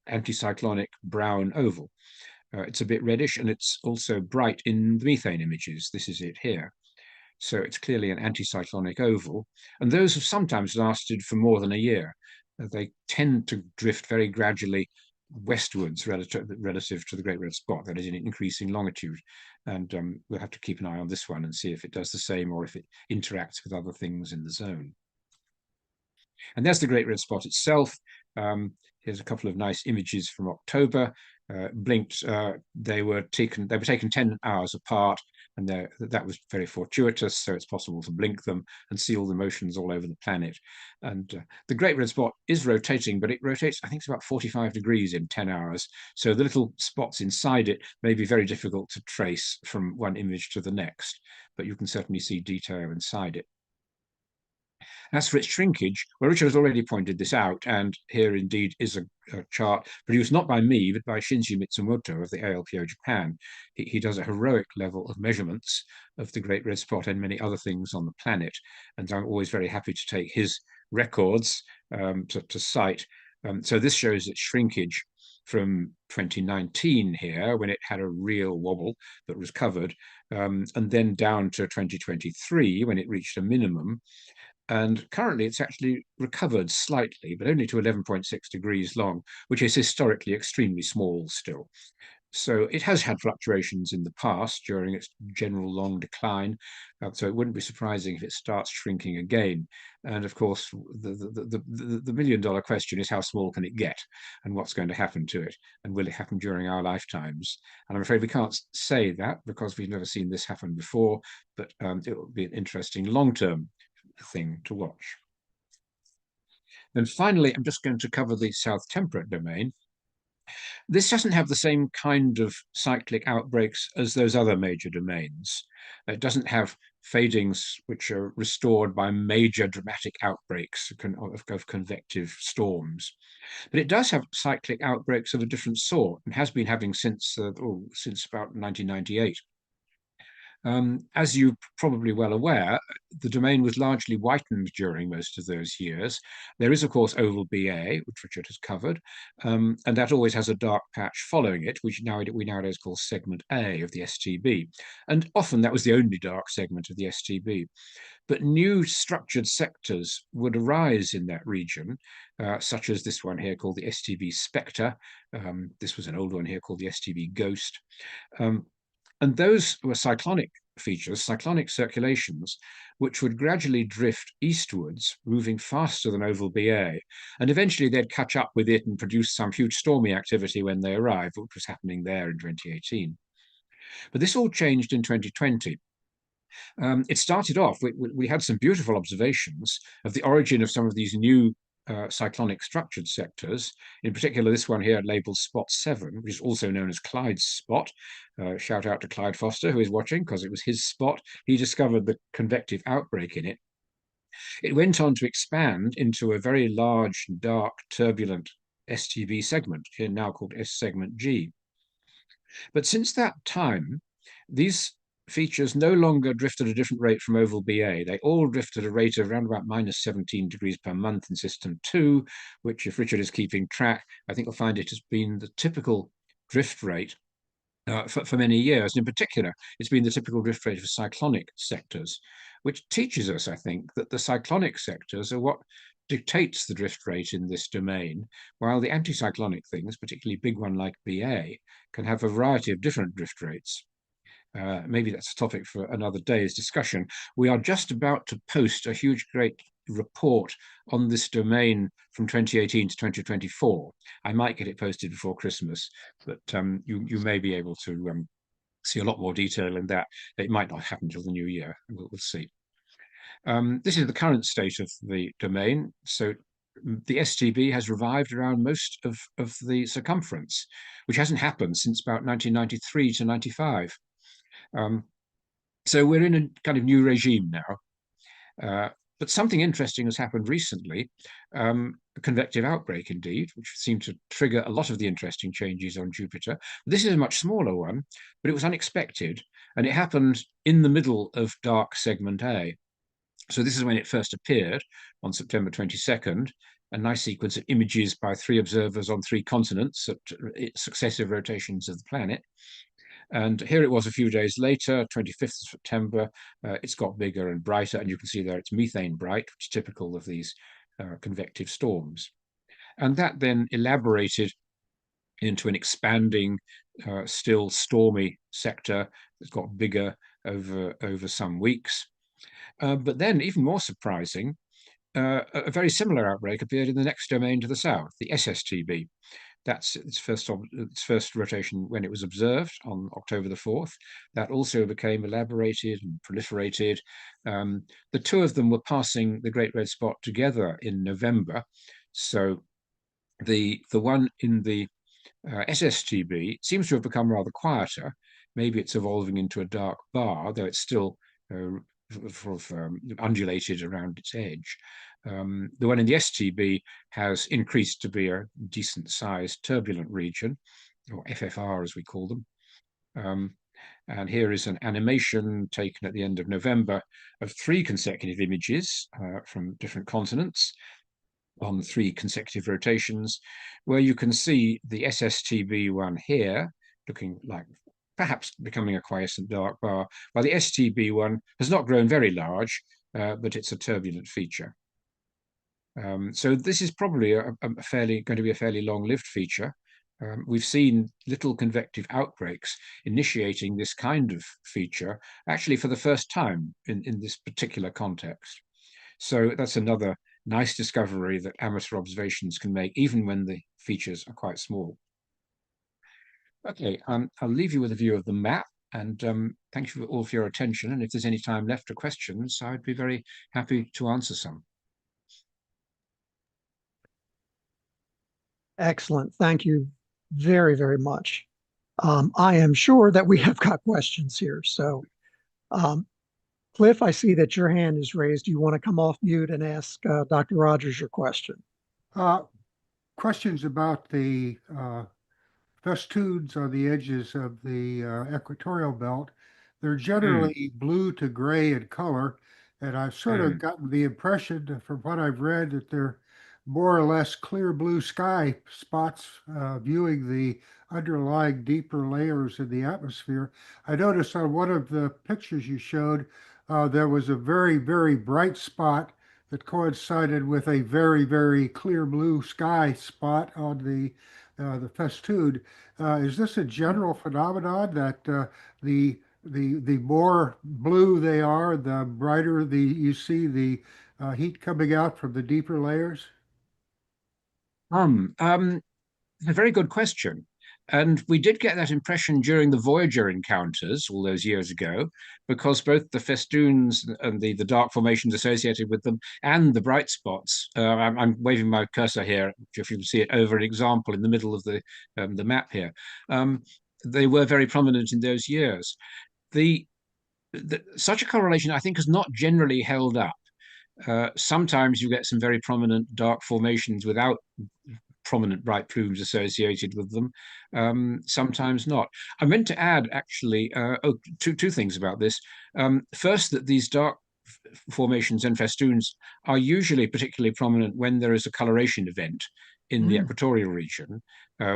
anticyclonic brown oval. It's a bit reddish, and it's also bright in the methane images. This is it here. So it's clearly an anticyclonic oval, and those have sometimes lasted for more than a year. They tend to drift very gradually westwards relative to the Great Red Spot, that is in increasing longitude. And we'll have to keep an eye on this one and see if it does the same or if it interacts with other things in the zone. And there's the Great Red Spot itself. Here's a couple of nice images from October. Blinked, they were taken 10 hours apart, and that was very fortuitous, so it's possible to blink them and see all the motions all over the planet. And the Great Red Spot is rotating, but it rotates, I think it's about 45 degrees in 10 hours. So the little spots inside it may be very difficult to trace from one image to the next, but you can certainly see detail inside it. As for its shrinkage, well, Richard has already pointed this out, and here indeed is a chart produced not by me, but by Shinji Mitsumoto of the ALPO Japan. He does a heroic level of measurements of the Great Red Spot and many other things on the planet, and I'm always very happy to take his records to cite. So this shows its shrinkage from 2019 here, when it had a real wobble that was covered, and then down to 2023, when it reached a minimum. And currently it's actually recovered slightly, but only to 11.6 degrees long, which is historically extremely small still. So it has had fluctuations in the past during its general long decline. So it wouldn't be surprising if it starts shrinking again. And of course, the million-dollar question is, how small can it get, and what's going to happen to it, and will it happen during our lifetimes? And I'm afraid we can't say that because we've never seen this happen before, but it will be an interesting long-term thing to watch. Then finally, I'm just going to cover the South Temperate domain. This doesn't have the same kind of cyclic outbreaks as those other major domains. It doesn't have fadings which are restored by major dramatic outbreaks of convective storms. But it does have cyclic outbreaks of a different sort, and has been having since about 1998. As you're probably well aware, the domain was largely whitened during most of those years. There is, of course, oval BA, which Richard has covered, and that always has a dark patch following it, which we nowadays call segment A of the STB. And often that was the only dark segment of the STB. But new structured sectors would arise in that region, such as this one here called the STB Spectre. This was an old one here called the STB Ghost. And those were cyclonic features, cyclonic circulations, which would gradually drift eastwards, moving faster than oval BA. And eventually they'd catch up with it and produce some huge stormy activity when they arrived, which was happening there in 2018. But this all changed in 2020. It started off, we had some beautiful observations of the origin of some of these new cyclonic structured sectors, in particular this one here labeled spot 7, which is also known as Clyde's spot. Shout out to Clyde Foster, who is watching, because it was his spot. He discovered the convective outbreak in it. It went on to expand into a very large, dark, turbulent STB segment, here now called S segment G. But since that time, these features no longer drift at a different rate from oval BA. They all drift at a rate of around about minus 17 degrees per month in system 2, which, if Richard is keeping track, I think you'll find it has been the typical drift rate for many years. And in particular, it's been the typical drift rate of cyclonic sectors, which teaches us, I think, that the cyclonic sectors are what dictates the drift rate in this domain, while the anticyclonic things, particularly big one like BA, can have a variety of different drift rates. Maybe that's a topic for another day's discussion. We are just about to post a huge, great report on this domain from 2018 to 2024. I might get it posted before Christmas, but you may be able to see a lot more detail in that. It might not happen until the new year. We'll see. This is the current state of the domain. So the STB has revived around most of the circumference, which hasn't happened since about 1993 to 95. So we're in a kind of new regime now. But something interesting has happened recently, a convective outbreak indeed, which seemed to trigger a lot of the interesting changes on Jupiter. This is a much smaller one, but it was unexpected, and it happened in the middle of dark segment A. So this is when it first appeared on September 22nd, a nice sequence of images by 3 observers on 3 continents at successive rotations of the planet. And here it was a few days later, 25th of September, it's got bigger and brighter, and you can see there it's methane bright, which is typical of these convective storms. And that then elaborated into an expanding, still stormy sector that's got bigger over some weeks. But then, even more surprising, a very similar outbreak appeared in the next domain to the south, the SSTB. That's its first rotation when it was observed on October the 4th. That also became elaborated and proliferated. The 2 of them were passing the Great Red Spot together in November. So the one in the SSTB seems to have become rather quieter. Maybe it's evolving into a dark bar, though it's still undulated around its edge. The one in the STB has increased to be a decent-sized turbulent region, or FFR as we call them. And here is an animation taken at the end of November of 3 consecutive images from different continents on 3 consecutive rotations, where you can see the SSTB one here, looking like perhaps becoming a quiescent dark bar, while the STB one has not grown very large, but it's a turbulent feature. So this is probably going to be a fairly long-lived feature. We've seen little convective outbreaks initiating this kind of feature, actually for the first time in this particular context. So that's another nice discovery that amateur observations can make, even when the features are quite small. Okay, I'll leave you with a view of the map, and thank you all for your attention. And if there's any time left for questions, I'd be very happy to answer some. Excellent. Thank you very, very much. I am sure that we have got questions here. So, Cliff, I see that your hand is raised. You want to come off mute and ask Dr. Rogers your question? Questions about the festoons on the edges of the equatorial belt. They're generally blue to gray in color, and I've sort of gotten the impression from what I've read that they're more or less clear blue sky spots viewing the underlying deeper layers in the atmosphere. I noticed on one of the pictures you showed, there was a very, very bright spot that coincided with a very, very clear blue sky spot on the festoon. Is this a general phenomenon that the the more blue they are, the brighter you see the heat coming out from the deeper layers? It's a very good question. And we did get that impression during the Voyager encounters all those years ago, because both the festoons and the dark formations associated with them and the bright spots, I'm waving my cursor here, if you can see it over an example in the middle of the map here, they were very prominent in those years. Such a correlation, I think, has not generally held up. Sometimes you get some very prominent dark formations without prominent bright plumes associated with them, sometimes not. I meant to add, actually, two things about this. First, that these dark formations and festoons are usually particularly prominent when there is a coloration event in the equatorial region,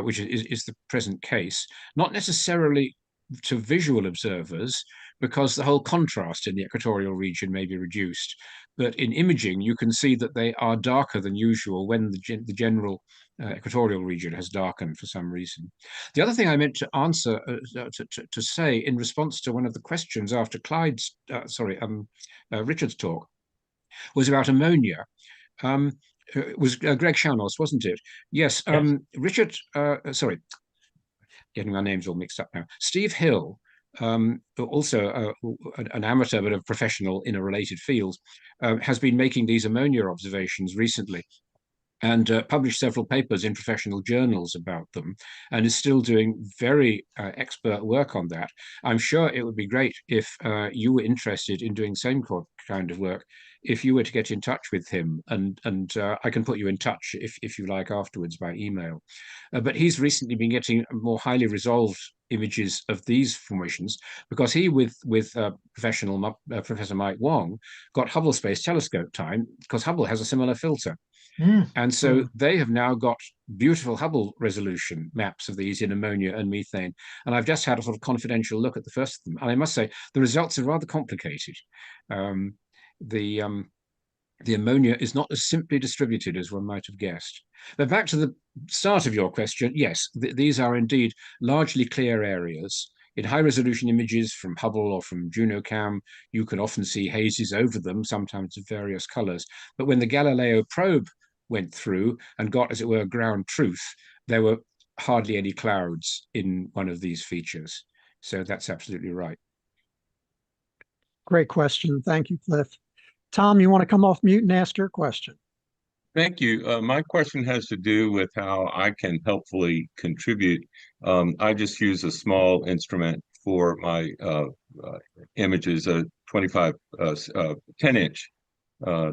which is the present case, not necessarily to visual observers, because the whole contrast in the equatorial region may be reduced. But in imaging, you can see that they are darker than usual when the general equatorial region has darkened for some reason. The other thing I meant to answer, to say in response to one of the questions after Richard's talk, was about ammonia. It was Greg Shanos, wasn't it? Yes. Yes. Richard, getting my names all mixed up now. Steve Hill, also an amateur but a professional in a related field, has been making these ammonia observations recently and published several papers in professional journals about them, and is still doing very expert work on that. I'm sure it would be great if you were interested in doing the same kind of work, if you were to get in touch with him, and I can put you in touch if you like afterwards by email. But he's recently been getting more highly resolved images of these formations because he, with professional Professor Mike Wong, got Hubble Space Telescope time, because Hubble has a similar filter. And so they have now got beautiful Hubble resolution maps of these in ammonia and methane. And I've just had a sort of confidential look at the first of them. And I must say, the results are rather complicated. The ammonia is not as simply distributed as one might have guessed. But back to the start of your question, yes, these are indeed largely clear areas. In high-resolution images from Hubble or from JunoCam, you can often see hazes over them, sometimes of various colors. But when the Galileo probe went through and got, as it were, ground truth, there were hardly any clouds in one of these features. So that's absolutely right. Great question. Thank you, Cliff. Tom, you want to come off mute and ask your question? Thank you. My question has to do with how I can helpfully contribute. I just use a small instrument for my images, a 10-inch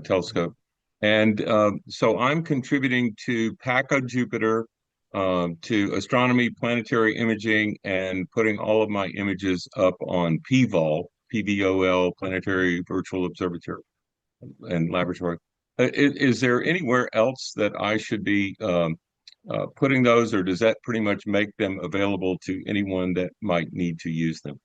telescope. And so I'm contributing to PACA Jupiter, to astronomy, planetary imaging, and putting all of my images up on PVOL, PVOL, Planetary Virtual Observatory and Laboratory. Is there anywhere else that I should be putting those, or does that pretty much make them available to anyone that might need to use them?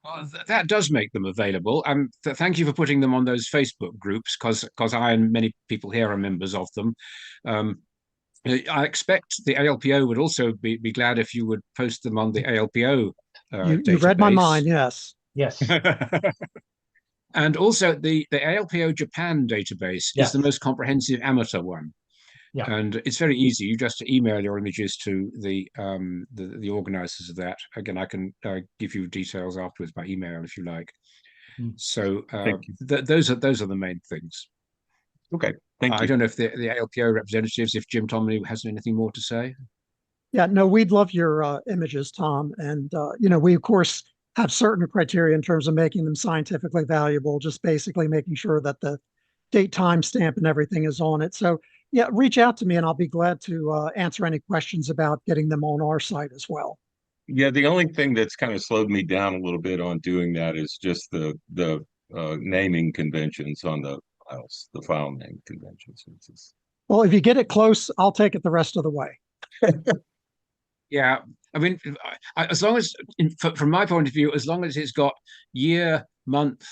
Well, that does make them available. Thank you for putting them on those Facebook groups, because I and many people here are members of them. I expect the ALPO would also be glad if you would post them on the ALPO you read my mind, yes. Yes. And also the ALPO Japan database is the most comprehensive amateur one. Yeah. And it's very easy. You just email your images to the organizers of that. Again, I can give you details afterwards by email if you like. So those are the main things. Okay, thank you. I don't know if the ALPO representatives, if Jim Tomley has anything more to say. Yeah, no, we'd love your images, Tom. And, we, of course, have certain criteria in terms of making them scientifically valuable, just basically making sure that the date timestamp and everything is on it. So, yeah, reach out to me and I'll be glad to answer any questions about getting them on our site as well. Yeah, the only thing that's kind of slowed me down a little bit on doing that is just the naming conventions on the files, the file name conventions. Well, if you get it close, I'll take it the rest of the way. Yeah, I mean, as long as, from my point of view, as long as it's got year, month,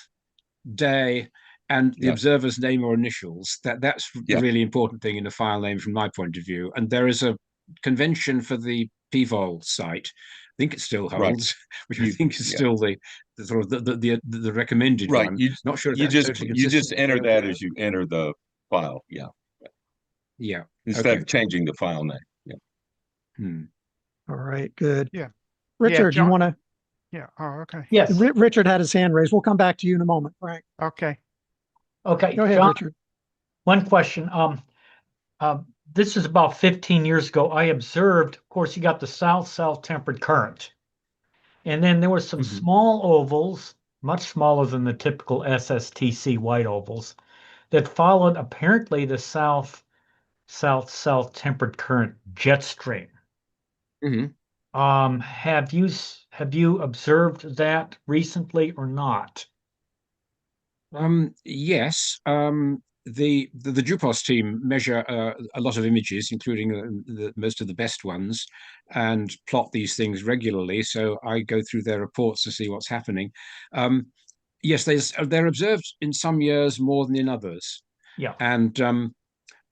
day, and the observer's name or initials, that's the really important thing in a file name from my point of view. And there is a convention for the PVOL site, think it still Right. holds, which I You, think is yeah, still the sort of the recommended right. one. Not sure if You that's just totally you consistent just with enter the that overall. as you enter the file. Yeah. Yeah. Instead Okay. of changing the file name. Yeah. Hmm. All right, good. Yeah. Yeah, Richard, you John. want to? Yeah. Oh, okay. Yes. Richard had his hand raised. We'll come back to you in a moment, Frank. Okay. Okay, Go ahead, John, Richard. one question. This is about 15 years ago. I observed, of course, you got the south-south tempered current. And then there were some Mhm. small ovals, much smaller than the typical SSTC white ovals, that followed apparently the south-south-south tempered current jet stream. Mhm. Have you observed that recently or not? Yes. The JUPOS team measure a lot of images, including most of the best ones, and plot these things regularly. So I go through their reports to see what's happening. Um, yes, they're observed in some years more than in others. Yeah. And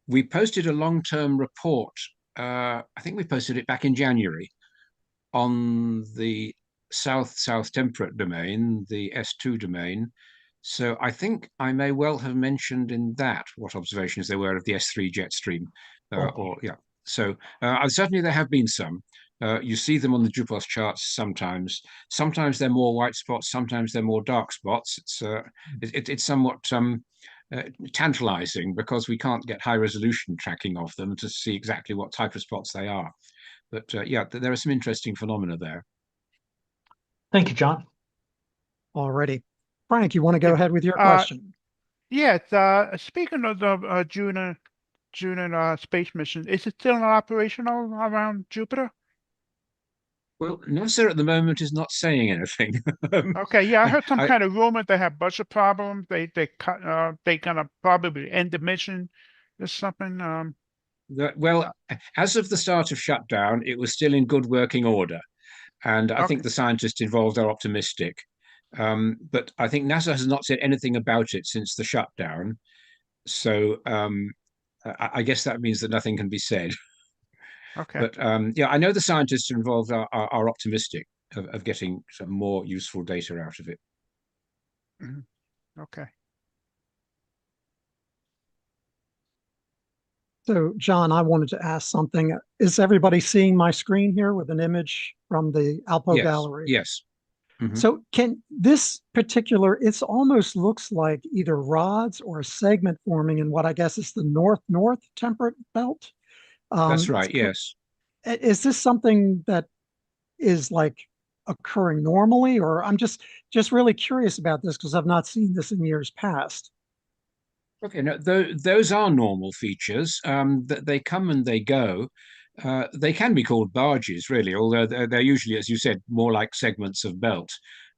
we posted a long-term report. I think we posted it back in January on the south-south temperate domain, the S2 domain. So I think I may well have mentioned in that what observations there were of the S3 jet stream. Okay. Or yeah. So certainly there have been some. You see them on the JUPOS charts sometimes. Sometimes they're more white spots. Sometimes they're more dark spots. It's somewhat tantalizing because we can't get high resolution tracking of them to see exactly what type of spots they are. But yeah, there are some interesting phenomena there. Thank you, John. Already. Frank, you want to go Yeah. ahead with your question? Yes. Speaking of the Juno space mission, is it still operational around Jupiter? Well, NASA at the moment is not saying anything. Okay. Yeah, I heard some I, kind of rumor they have budget problems. They gonna probably end the mission or something. well, as of the start of shutdown, it was still in good working order, and I think Okay. the scientists involved are optimistic. But I think NASA has not said anything about it since the shutdown. So I guess that means that nothing can be said. Okay. But yeah, I know the scientists involved are optimistic of getting some more useful data out of it. Mhm. Okay. So, John, I wanted to ask something. Is everybody seeing my screen here with an image from the ALPO Yes, gallery? yes. Mhm. So, can this particular, it's almost looks like either rods or a segment forming in what I guess is the north-north temperate belt. That's It's right, yes. is this something that is like occurring normally, or I'm just really curious about this because I've not seen this in years past. Okay, no, those are normal features. That they come and they go. They can be called barges, really, although they're usually, as you said, more like segments of belt,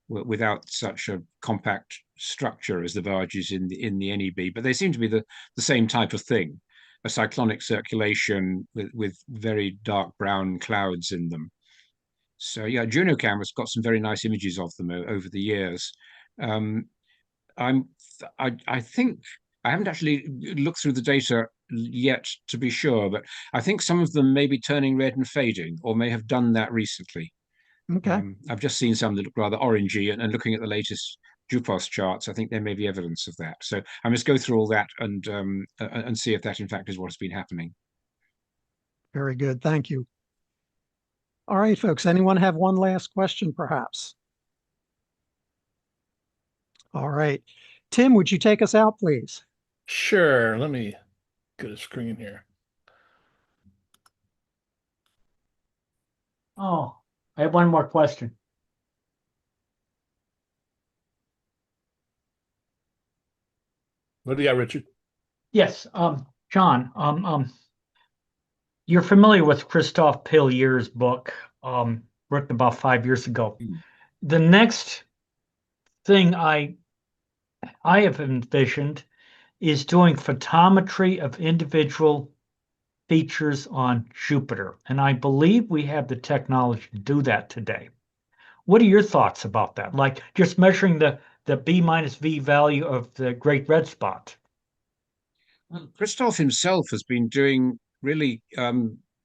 without such a compact structure as the barges in the NEB. But they seem to be the same type of thing, a cyclonic circulation with very dark brown clouds in them. So yeah, JunoCam has got some very nice images of them over the years. Um, I'm I think I haven't actually looked through the data yet to be sure, but I think some of them may be turning red and fading, or may have done that recently. Okay, I've just seen some that look rather orangey, and looking at the latest JUPOS charts, I think there may be evidence of that. So I must go through all that and see if that in fact is what has been happening. very good. Thank you. All right, folks. Anyone have one last question, perhaps? All right. Tim, would you take us out, please? Sure, let me get a screen here. Oh, I have one more question. What do you got, Richard? Yes, John, you're familiar with Christophe Pillier's book, written about 5 years ago. Mm. The next thing I have envisioned is doing photometry of individual features on Jupiter, and I believe we have the technology to do that today. What are your thoughts about that? Like just measuring the B minus V value of the Great Red Spot? Well, Christoph himself has been doing really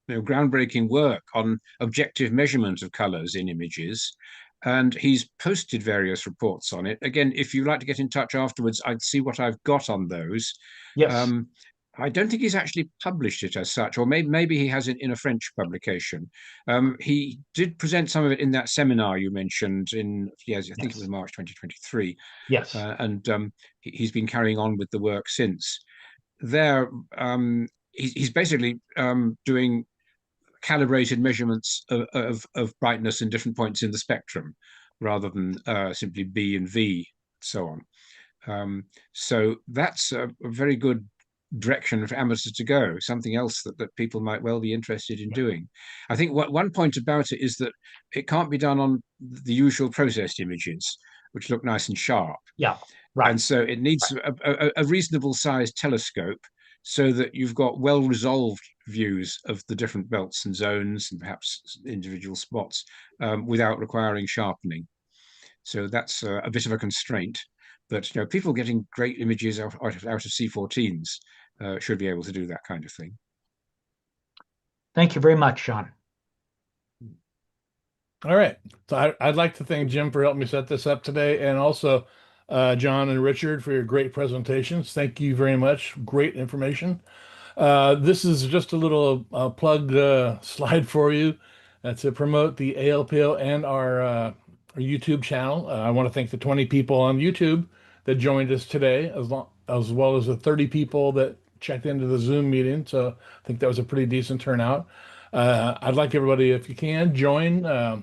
groundbreaking work on objective measurement of colors in images. And he's posted various reports on it. Again, if you'd like to get in touch afterwards, I'd see what I've got on those. Yes. I don't think he's actually published it as such, or maybe he has it in a French publication. He did present some of it in that seminar you mentioned in, yes, I think it was March 2023. Yes. And he's been carrying on with the work since. There, he's basically doing calibrated measurements of brightness in different points in the spectrum, rather than simply B and V, so on. So that's a very good direction for amateurs to go, something else that people might well be interested in doing. I think one point about it is that it can't be done on the usual processed images, which look nice and sharp. Yeah, right. And so it needs a reasonable sized telescope so that you've got well-resolved views of the different belts and zones and perhaps individual spots without requiring sharpening. So that's a bit of a constraint. But people getting great images out of C14s should be able to do that kind of thing. Thank you very much, Sean. All right. So I'd like to thank Jim for helping me set this up today, and also John and Richard for your great presentations. Thank you very much. Great information. This is just a little plug slide for you to promote the ALPO and our YouTube channel. I want to thank the 20 people on YouTube that joined us today, as well as the 30 people that checked into the Zoom meeting. So I think that was a pretty decent turnout. I'd like everybody, if you can, join,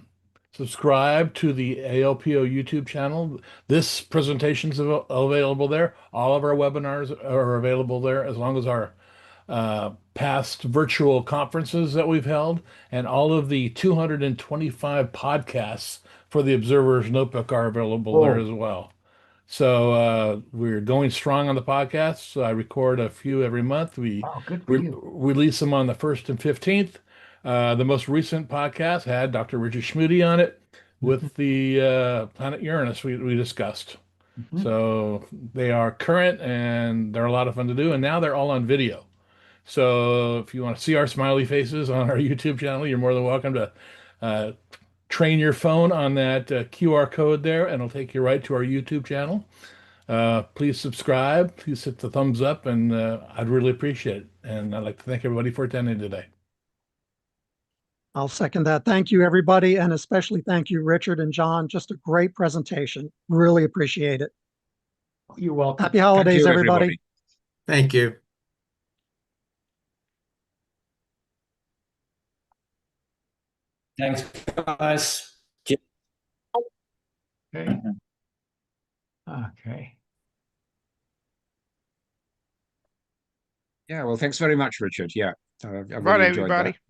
subscribe to the ALPO YouTube channel. This presentation is available there. All of our webinars are available there, as long as our past virtual conferences that we've held, and all of the 225 podcasts for the Observer's Notebook are available there as well. So we're going strong on the podcasts. So I record a few every month. We release them on the 1st and 15th. The most recent podcast had Dr. Richard Schmude on it with the planet Uranus we discussed. So they are current and they're a lot of fun to do. And now they're all on video. So if you want to see our smiley faces on our YouTube channel, you're more than welcome to train your phone on that QR code there, and it'll take you right to our YouTube channel. Please subscribe. Please hit the thumbs up, and I'd really appreciate it. And I'd like to thank everybody for attending today. I'll second that. Thank you, everybody, and especially thank you, Richard and John. Just a great presentation. Really appreciate it. You're welcome. Happy holidays, Thank you, everybody. Thank you. Thanks, guys. Okay. Okay. Yeah, well, thanks very much, Richard. Yeah, I've Right, really enjoyed everybody. that.